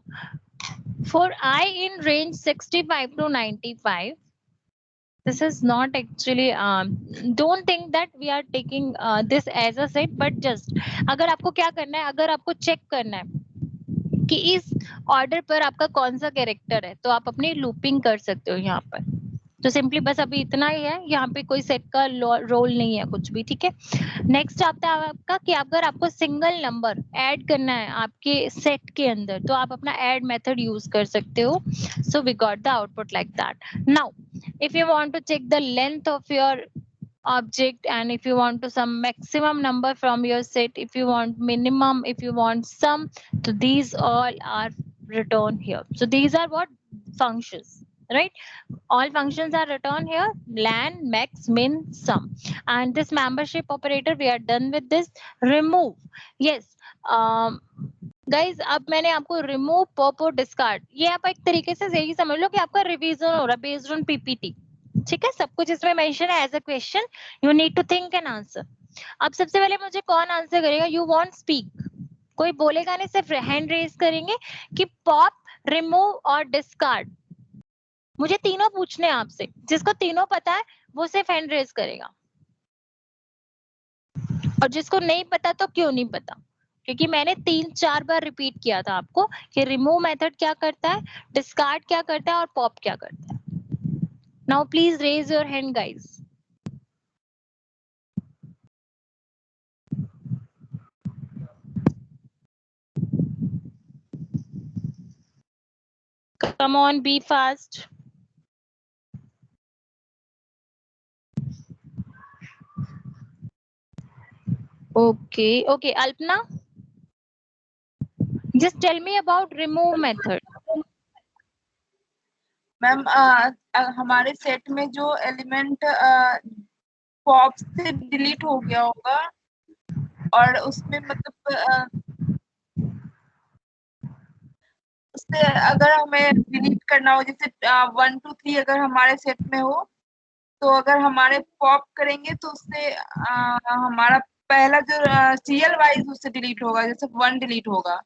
for I in range 65 to 95, this is not actually don't think that we are taking this as a set, but just अगर आपको क्या करना है, अगर आपको check करना है कि इस ऑर्डर पर आपका कौन सा कैरेक्टर है, तो आप अपनी लूपिंग कर सकते हो यहाँ पर. तो सिंपली बस अभी इतना ही है, यहाँ पे कोई सेट का रोल नहीं है कुछ भी. ठीक है. नेक्स्ट आता है आपका कि अगर आपको सिंगल नंबर ऐड करना है आपके सेट के अंदर तो आप अपना ऐड मेथड यूज कर सकते हो. So we got the output like that. Now if you want to check the length of your object and if you want to some maximum number from your set, if you want minimum, if you want sum, so these all are written here. So these are what functions, right? All functions are written here: len, max, min, sum. And this membership operator, we are done with this. Remove, yes. Guys अब मैंने आपको remove, pop और discard, ये आप एक तरीके से यही समझ लो कि आपका रिवीजन हो रहा है बेस्ड ऑन पीपीटी. ठीक है. सब कुछ इसमें मेंशन है as a question, you need to think an answer. अब सबसे पहले मुझे कौन आंसर करेगा? You want speak. कोई बोलेगा नहीं, सिर्फ हैंड रेज करेंगे कि पॉप, रिमूव और डिस्कार्ड. मुझे तीनों पूछने हैं आपसे, जिसको तीनों पता है वो सिर्फ हैंड रेज करेगा, और जिसको नहीं पता तो क्यों नहीं पता, क्योंकि मैंने 3-4 बार रिपीट किया था आपको कि रिमूव मेथड क्या करता है, डिस्कार्ड क्या करता है और पॉप क्या करता है. Now please raise your hand guys. Come on, be fast. Okay, Alpna, just tell me about remove method. Ma'am हमारे सेट में जो एलिमेंट पॉप से डिलीट हो गया होगा और उसमें मतलब उससे अगर हमें डिलीट करना हो, जैसे 1 2 3 अगर हमारे सेट में हो, तो अगर हमारे पॉप करेंगे तो उससे हमारा पहला जो सीरियल वाइज उससे डिलीट होगा, जैसे 1 डिलीट होगा.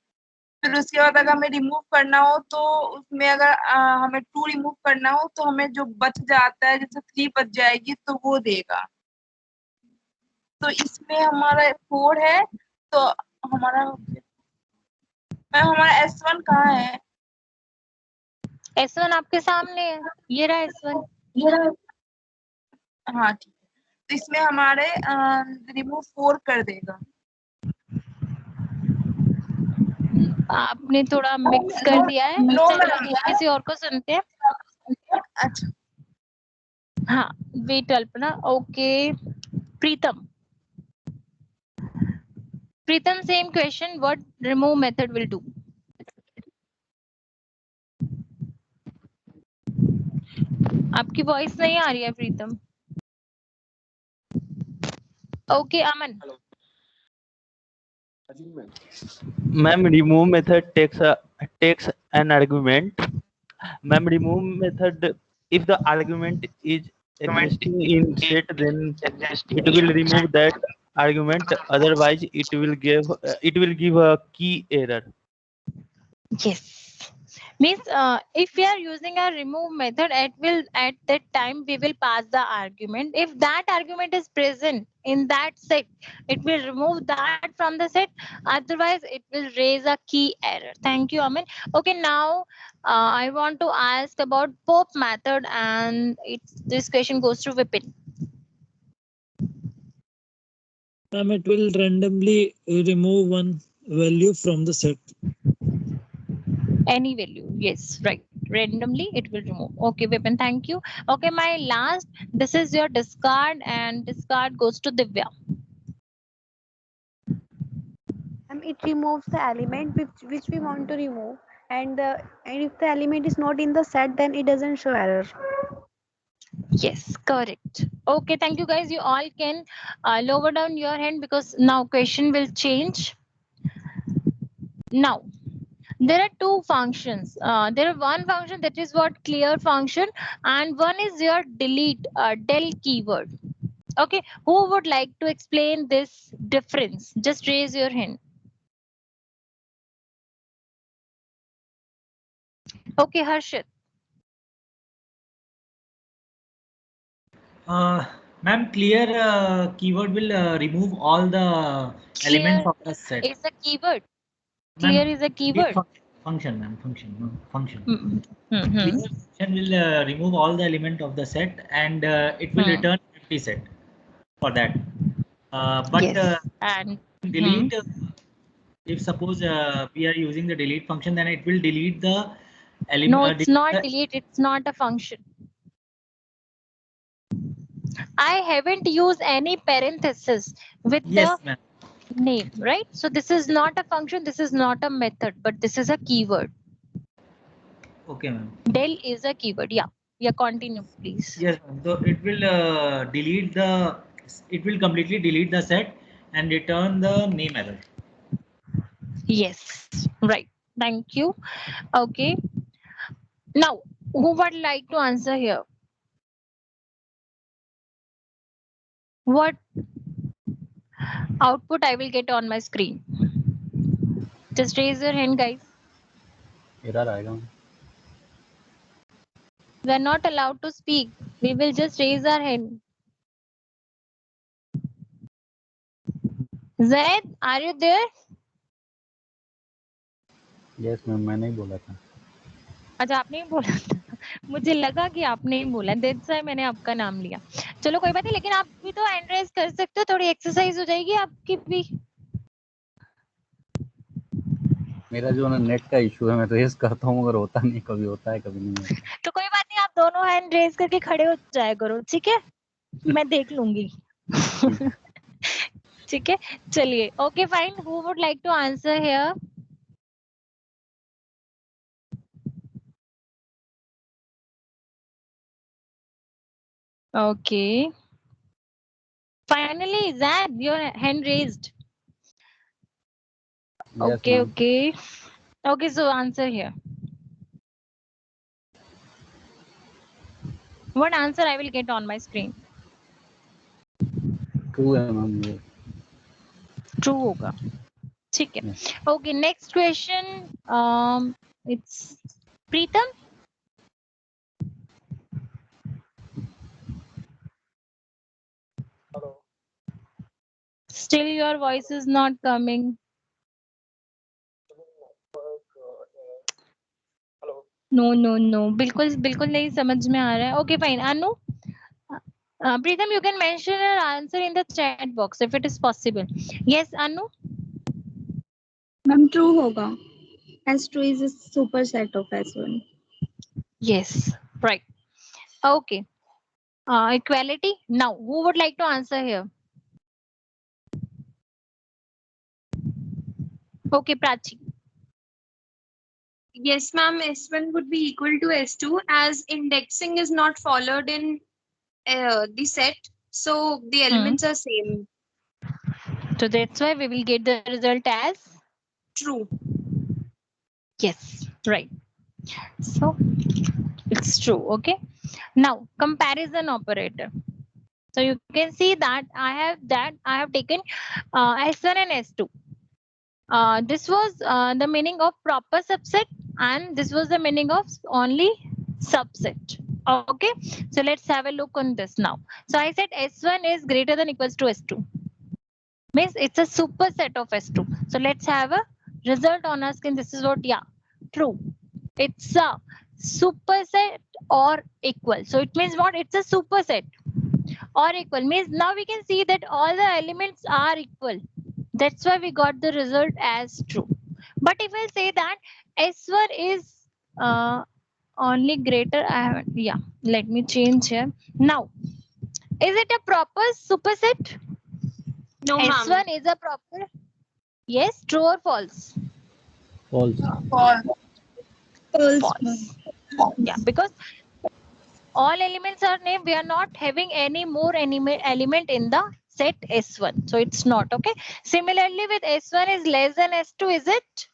फिर उसके बाद अगर हमें रिमूव करना हो तो उसमें अगर हमें 2 रिमूव करना हो तो हमें जो बच जाता है, जैसे 3 बच जाएगी तो वो देगा. तो इसमें हमारा 4 है, तो हमारा मैम हमारा S1 कहाँ है? S1 आपके सामने है, ये रहा S1. हाँ ठीक है. तो इसमें हमारे रिमूव 4 कर देगा. आपने थोड़ा मिक्स कर दिया है. No, चलिए ma'am. किसी और को सुनते हैं. अच्छा हाँ, wait Alpana. Okay, Preetam. Preetam, same question. What remove method will do? आपकी वॉइस नहीं आ रही है प्रीतम. Okay, Aman. Ma'am, remove method takes an argument. Ma'am, remove method, if the argument is existing in set, then it will remove that argument. Otherwise, it will give a key error. Yes. Means if we are using a remove method, at that time we will pass the argument. If that argument is present in that set, it will remove that from the set. Otherwise, it will raise a key error. Thank you, Amin. Okay, now I want to ask about pop method, and this question goes to Vipin. It will randomly remove one value from the set. Any value, yes, right. Randomly it will remove. Okay, Vipin, thank you. Okay, my last, this is your discard, and discard goes to Divya. It removes the element which we want to remove, and if the element is not in the set, then it doesn't show error. Yes, correct. Okay, thank you guys. You all can lower down your hand because now question will change. Now, there are two functions. There are one function that is what clear function, and one is your delete del keyword. Okay, who would like to explain this difference? Just raise your hand. Okay, Harshit. Ma'am, clear keyword will remove all the elements Clear of the set. is a keyword. Ma'am, Clear is a keyword. Function, ma'am. Function. No, function. Mm-hmm. Clear function will remove all the element of the set, and it will return empty set for that. But yes. And delete. If suppose we are using the delete function, then it will delete the element. No, it's not delete. It's not a function. I haven't used any parenthesis with the name, right? So this is not a function. This is not a method, but this is a keyword. Okay, ma'am. Del is a keyword. Yeah. Yeah. Continue, please. Yes. So it will delete the. It will completely delete the set and return the name error. Yes. Right. Thank you. Okay. Now, who would like to answer here? What output I will get on my screen? Just raise your hand, guys. We are not allowed to speak. We will just raise our hand. Zaid, are you there? Yes, ma'am. मैंने ही बोला था. अच्छा, आपने ही बोला था. मुझे लगा कि आपने ही बोला. That's why मैंने आपका नाम लिया. चलो कोई बात नहीं, लेकिन आप भी तो हैंड रेज कर सकते हो. थोड़ी एक्सरसाइज हो जाएगी आपकी भी. मेरा जो ना नेट का इशू है, मैं रेस करता हूँ, अगर होता नहीं, कभी होता है, कभी नहीं होता. तो कोई बात नहीं, आप दोनों हैंड रेज करके खड़े हो जाया करो, ठीक है? मैं देख लूंगी. ठीक है, चलिए. Okay fine. Who would like to answer here? Okay. Finally, Zad, your hand raised. Yes, okay, ma'am. okay. Okay, so answer here. What answer I will get on my screen? True है ma'am ये. True होगा. ठीक है. Okay, next question. It's Preetam. Hello. Still your voice is not coming. Hello. No. बिल्कुल नहीं समझ में आ रहा है. Okay, fine. Anu? Preetam, you can mention your answer in the chat box if it is possible. Yes, Anu? Ma'am, true होगा. S2 is a superset of S1. Yes, right. Okay. equality. Now, who would like to answer here? Okay, Prachi. Yes, ma'am. S1 would be equal to S2 as indexing is not followed in the set, so the elements are same. So that's why we will get the result as True. yes, right. So it's true. Okay. Now comparison operator. So you can see that I have taken S1 and S2. This was the meaning of proper subset, and this was the meaning of only subset. Okay, so let's have a look on this now. So I said S1 is greater than equals to S2. Means it's a superset of S2. So let's have a result on our screen. This is what, yeah, true. It's a superset or equal. So it means what? It's a superset or equal. Means now we can see that all the elements are equal. That's why we got the result as true. But if I say that S1 is only greater, let me change here. Now, is it a proper superset? No, ma'am. S1 is a proper, yes, true or false? False. False. False. Yeah, because all elements are named, we are not having any more element in the set S1. So it's not, okay. Similarly, with S1 is less than S2, is it?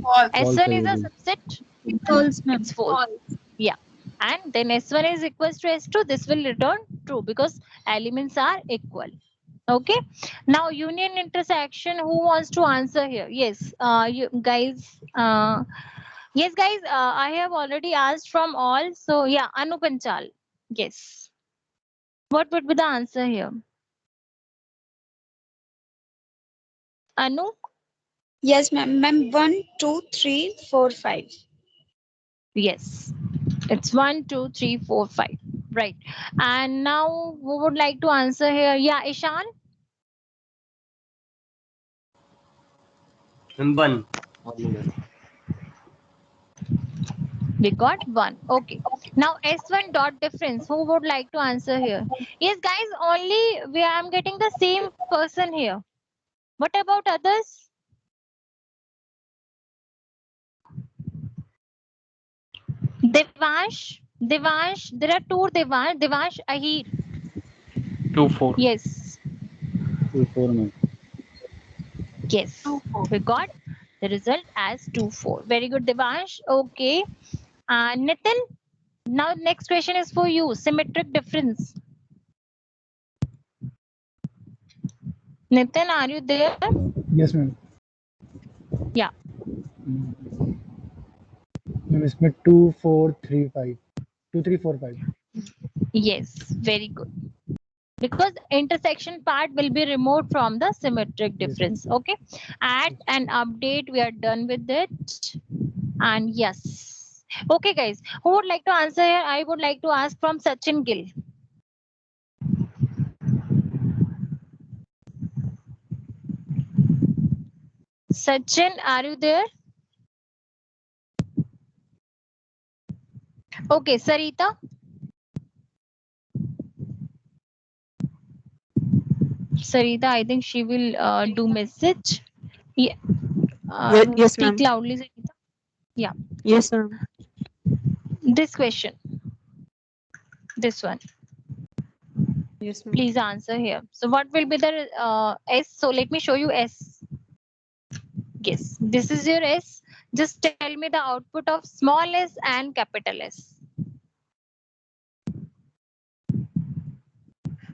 False. S1 is a subset. False, ma'am. It's false. Yeah. And then S1 is equals to S2. This will return true because elements are equal. Okay. Now union intersection. Who wants to answer here? Yes. You guys. Yes, guys. I have already asked from all. So yeah, Anu Panchal. Yes. What would be the answer here? Anu. Yes, ma'am. Ma'am, 1, 2, 3, 4, 5. Yes. It's 1, 2, 3, 4, 5. Right. And now who would like to answer here? Yeah, Ishan. And 1. We got 1. Okay. Now S1 dot difference. Who would like to answer here? Yes, guys, only I am getting the same person here. What about others? Devansh. Devansh. There are two Devansh. Devansh Ahir. 2, 4. Yes. 2, 4, ma'am. Yes. We got the result as 2, 4. Very good, Devansh. Okay. Nitin. Now next question is for you. Symmetric difference. Nitin, are you there? Yes, ma'am. Yeah. Ma'am इसमें 2, 4, 3, 5. 2, 3, 4, 5. Yes, very good. Because intersection part will be removed from the symmetric difference. Okay. Add and update. We are done with it. And yes. Okay, guys. Who would like to answer here? I would like to ask from Sachin Gill. Sachin, are you there? Okay, Sarita. Sarita, I think she will do message. Yeah. Yes, Speak ma'am. loudly, Sarita. Yeah. Yes, ma'am. This question. This one. Yes, ma'am. Please answer here. So what will be the S? So let me show you S. Yes, this is your S. Just tell me the output of small s and capital S.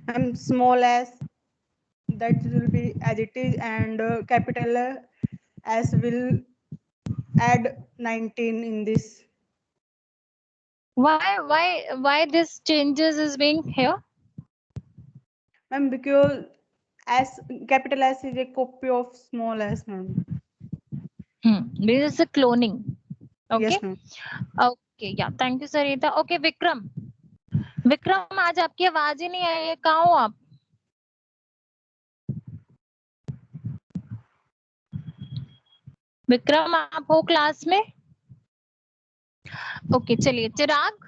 And small s, that will be as it is, and capital S will add 19 in this. Why this changes is being here? Ma'am, because S, capital S is a copy of small s, ma'am. This is a cloning. Okay. Yes, ma'am. Okay, yeah. Thank you, Sarita. Okay, Vikram. Vikram आज आपकी आवाज ही नहीं आई है, कहाँ हो आप? विक्रम आप हो क्लास में? ओके चलिए चिराग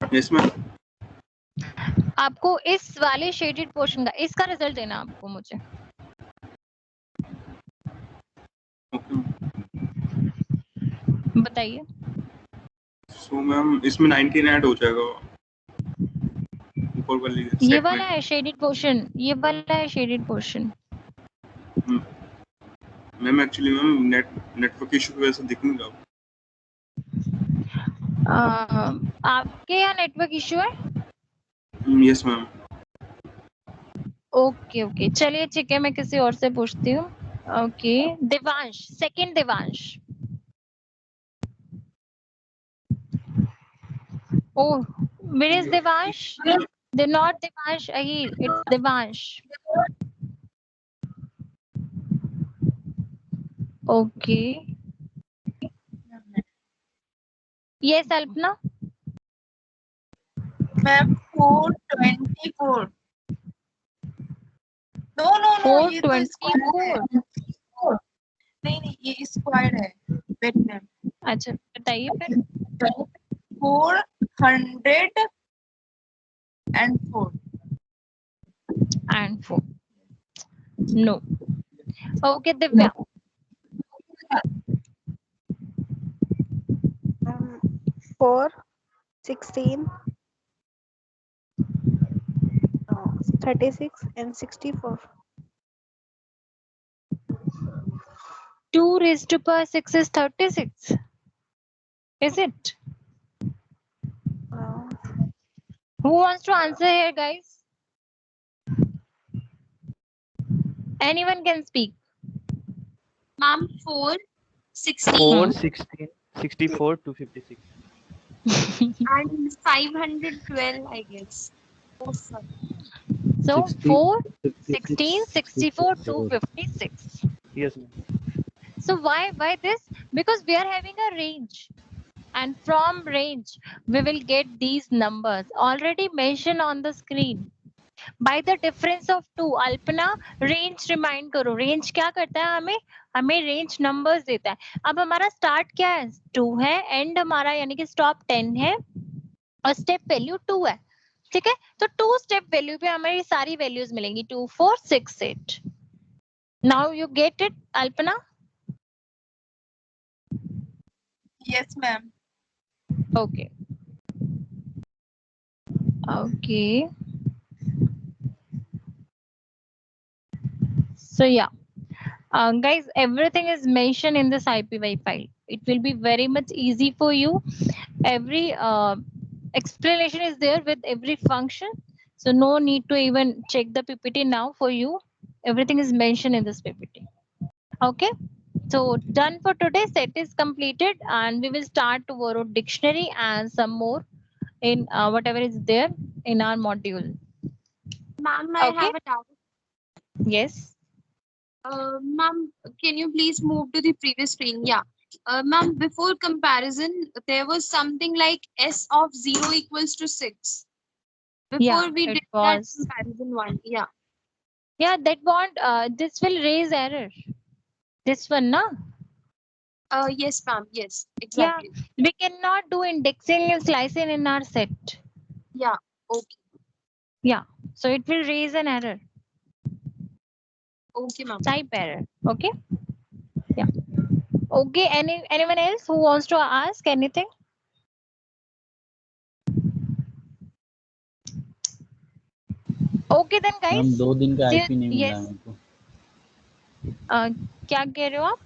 यस मैम। आपको इस वाले शेडेड पोर्शन का इसका रिजल्ट देना आपको मुझे। बताइए। सो मैम इसमें 19 ऐड हो जाएगा ऊपर वाली ये सेट वाला में। है शेडेड पोर्शन, ये वाला है shaded portion. Ma'am actually ma'am network issue की वजह से दिख नहीं रहा। आपके यहाँ नेटवर्क इशू है? Yes ma'am. ओके ओके, चलिए ठीक है, मैं किसी और से पूछती हूँ। Okay, Devansh, second Devansh. Oh, where is Devansh? They're not Devansh Ahir, it's Devansh. Okay. Yes, Alpna? Ma'am 424। No no no, ये तो स्क्वायर है। 424। नहीं ये स्क्वायर है। Wait ma'am. अच्छा बताइए फिर। 404 and 4. No. Okay, Divya. 4, 16, 36 and 64. 2 raised to power 6 is 36. Is it? Who wants to answer here, guys? Anyone can speak. Ma'am, 4, 16, 4, 16, 64, 256. and 512, I guess. Oh, sorry. So 60, 4, 56, 16, 64, 64. 256. Yes, ma'am. So why this? Because we are having a range, and from range we will get these numbers already mentioned on the screen by the difference of 2. Alpana range remind करो, range क्या करता है, हमें range numbers देता है। अब हमारा start क्या है, 2 है, end हमारा यानी कि stop 10 है और step value 2 है, ठीक है। तो 2 step value पे हमें सारी values मिलेंगी 2, 4, 6, 8. Now you get it, Alpana? Yes ma'am. Okay. Okay. So yeah, guys, everything is mentioned in this IPY file. It will be very much easy for you. Every explanation is there with every function. So no need to even check the PPT now for you. Everything is mentioned in this PPT. Okay. So done for today. Set is completed and we will start to borrow dictionary and some more in whatever is there in our module. Ma'am, I Okay. have a doubt. Yes. Ma'am, can you please move to the previous screen? Yeah. Ma'am, before comparison, there was something like S of 0 equals to 6. Before Yeah, we it did that was. comparison one. Yeah. Yeah, that won't, this will raise error. This one, na? Yes, ma'am. Yes, Yeah, exactly. we cannot do indexing and slicing in our set. Yeah. Okay. Yeah, so it will raise an error, Okay, ma'am. type error. Okay. Yeah. Okay. Anyone else who wants to ask anything? Okay then, हम guys. 2 दिन का See- IP नहीं मिला yes. हमको। क्या कह रहे हो आप?